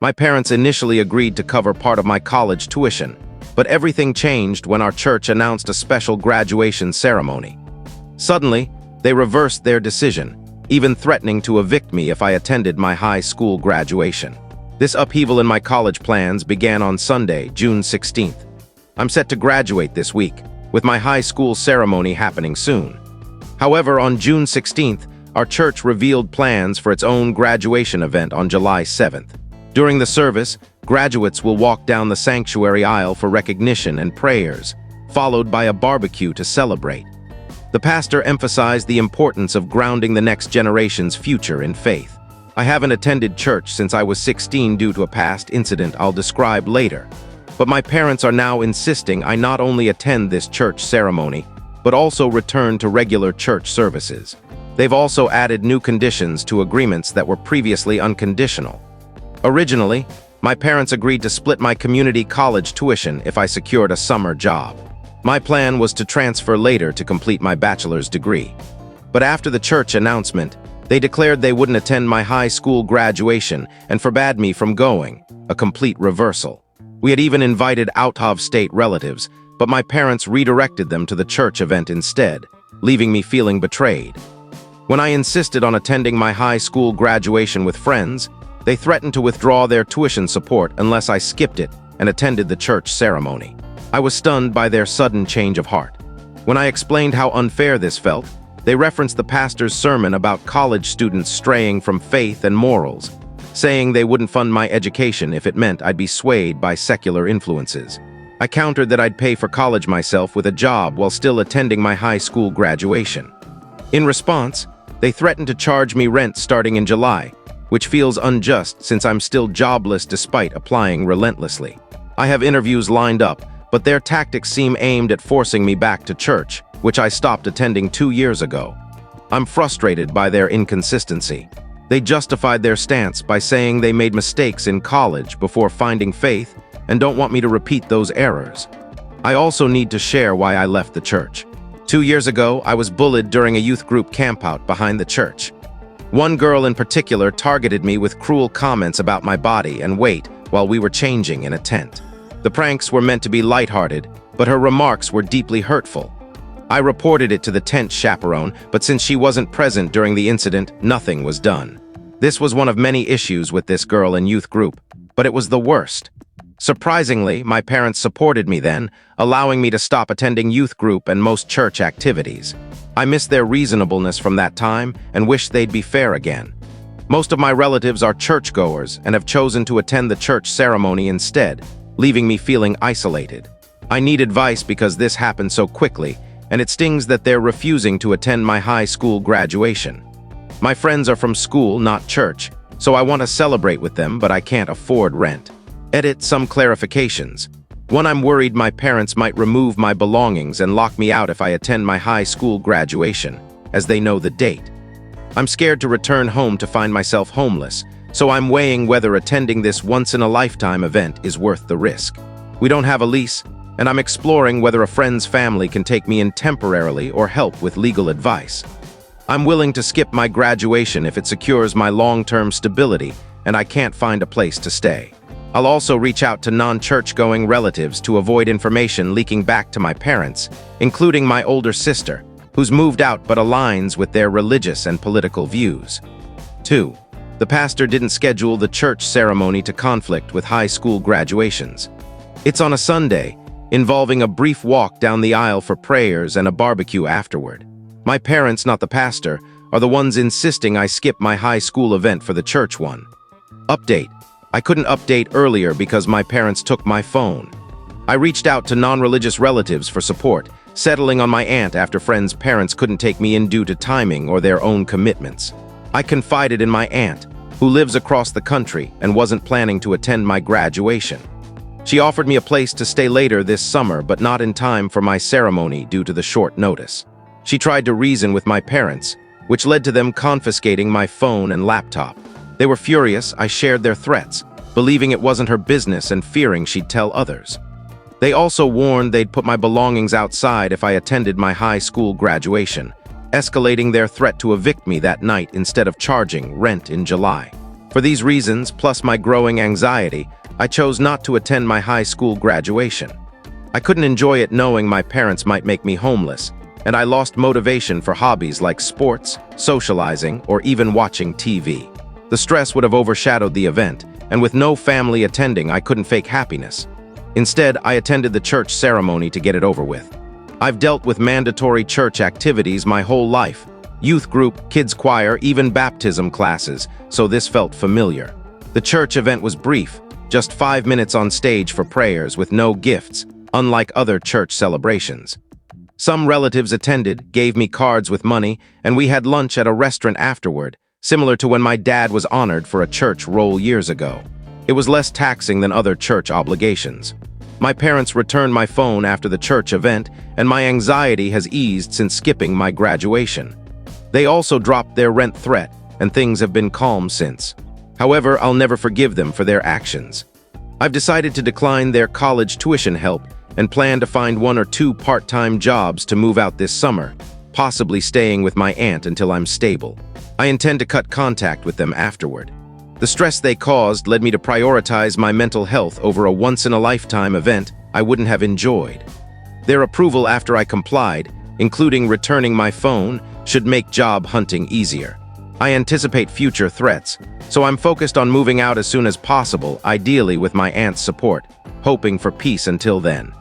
My parents initially agreed to cover part of my college tuition, but everything changed when our church announced a special graduation ceremony. Suddenly, they reversed their decision, even threatening to evict me if I attended my high school graduation. This upheaval in my college plans began on Sunday, June 16th. I'm set to graduate this week, with my high school ceremony happening soon. However, on June 16th, our church revealed plans for its own graduation event on July 7th. During the service, graduates will walk down the sanctuary aisle for recognition and prayers, followed by a barbecue to celebrate. The pastor emphasized the importance of grounding the next generation's future in faith. I haven't attended church since I was 16 due to a past incident I'll describe later, but my parents are now insisting I not only attend this church ceremony, but also return to regular church services. They've also added new conditions to agreements that were previously unconditional. Originally, my parents agreed to split my community college tuition if I secured a summer job. My plan was to transfer later to complete my bachelor's degree. But after the church announcement, they declared they wouldn't attend my high school graduation and forbade me from going, a complete reversal. We had even invited out-of-state relatives, but my parents redirected them to the church event instead, leaving me feeling betrayed. When I insisted on attending my high school graduation with friends, they threatened to withdraw their tuition support unless I skipped it and attended the church ceremony. I was stunned by their sudden change of heart. When I explained how unfair this felt, they referenced the pastor's sermon about college students straying from faith and morals, saying they wouldn't fund my education if it meant I'd be swayed by secular influences. I countered that I'd pay for college myself with a job while still attending my high school graduation. In response, they threatened to charge me rent starting in July, which feels unjust since I'm still jobless despite applying relentlessly. I have interviews lined up, but their tactics seem aimed at forcing me back to church, which I stopped attending 2 years ago. I'm frustrated by their inconsistency. They justified their stance by saying they made mistakes in college before finding faith and don't want me to repeat those errors. I also need to share why I left the church. 2 years ago, I was bullied during a youth group campout behind the church. One girl in particular targeted me with cruel comments about my body and weight while we were changing in a tent. The pranks were meant to be lighthearted, but her remarks were deeply hurtful. I reported it to the tent chaperone, but since she wasn't present during the incident, nothing was done. This was one of many issues with this girl in youth group, but it was the worst. Surprisingly, my parents supported me then, allowing me to stop attending youth group and most church activities. I miss their reasonableness from that time and wish they'd be fair again. Most of my relatives are churchgoers and have chosen to attend the church ceremony instead, leaving me feeling isolated. I need advice because this happened so quickly, and it stings that they're refusing to attend my high school graduation. My friends are from school, not church, so I want to celebrate with them, but I can't afford rent. Edit some clarifications. 1. I'm worried my parents might remove my belongings and lock me out if I attend my high school graduation, as they know the date. I'm scared to return home to find myself homeless, so I'm weighing whether attending this once-in-a-lifetime event is worth the risk. We don't have a lease, and I'm exploring whether a friend's family can take me in temporarily or help with legal advice. I'm willing to skip my graduation if it secures my long-term stability and I can't find a place to stay. I'll also reach out to non-church-going relatives to avoid information leaking back to my parents, including my older sister, who's moved out but aligns with their religious and political views. 2. The pastor didn't schedule the church ceremony to conflict with high school graduations. It's on a Sunday, involving a brief walk down the aisle for prayers and a barbecue afterward. My parents, not the pastor, are the ones insisting I skip my high school event for the church one. Update. I couldn't update earlier because my parents took my phone. I reached out to non-religious relatives for support, settling on my aunt after friends' parents couldn't take me in due to timing or their own commitments. I confided in my aunt, who lives across the country and wasn't planning to attend my graduation. She offered me a place to stay later this summer, but not in time for my ceremony due to the short notice. She tried to reason with my parents, which led to them confiscating my phone and laptop. They were furious. I shared their threats, believing it wasn't her business and fearing she'd tell others. They also warned they'd put my belongings outside if I attended my high school graduation, escalating their threat to evict me that night instead of charging rent in July. For these reasons, plus my growing anxiety, I chose not to attend my high school graduation. I couldn't enjoy it knowing my parents might make me homeless, and I lost motivation for hobbies like sports, socializing, or even watching TV. The stress would have overshadowed the event, and with no family attending, I couldn't fake happiness. Instead, I attended the church ceremony to get it over with. I've dealt with mandatory church activities my whole life: youth group, kids choir, even baptism classes, so this felt familiar. The church event was brief, just 5 minutes on stage for prayers with no gifts, unlike other church celebrations. Some relatives attended, gave me cards with money, and we had lunch at a restaurant afterward, similar to when my dad was honored for a church role years ago. It was less taxing than other church obligations. My parents returned my phone after the church event, and my anxiety has eased since skipping my graduation. They also dropped their rent threat, and things have been calm since. However, I'll never forgive them for their actions. I've decided to decline their college tuition help and plan to find 1 or 2 part-time jobs to move out this summer, possibly staying with my aunt until I'm stable. I intend to cut contact with them afterward. The stress they caused led me to prioritize my mental health over a once-in-a-lifetime event I wouldn't have enjoyed. Their approval after I complied, including returning my phone, should make job hunting easier. I anticipate future threats, so I'm focused on moving out as soon as possible, ideally with my aunt's support, hoping for peace until then.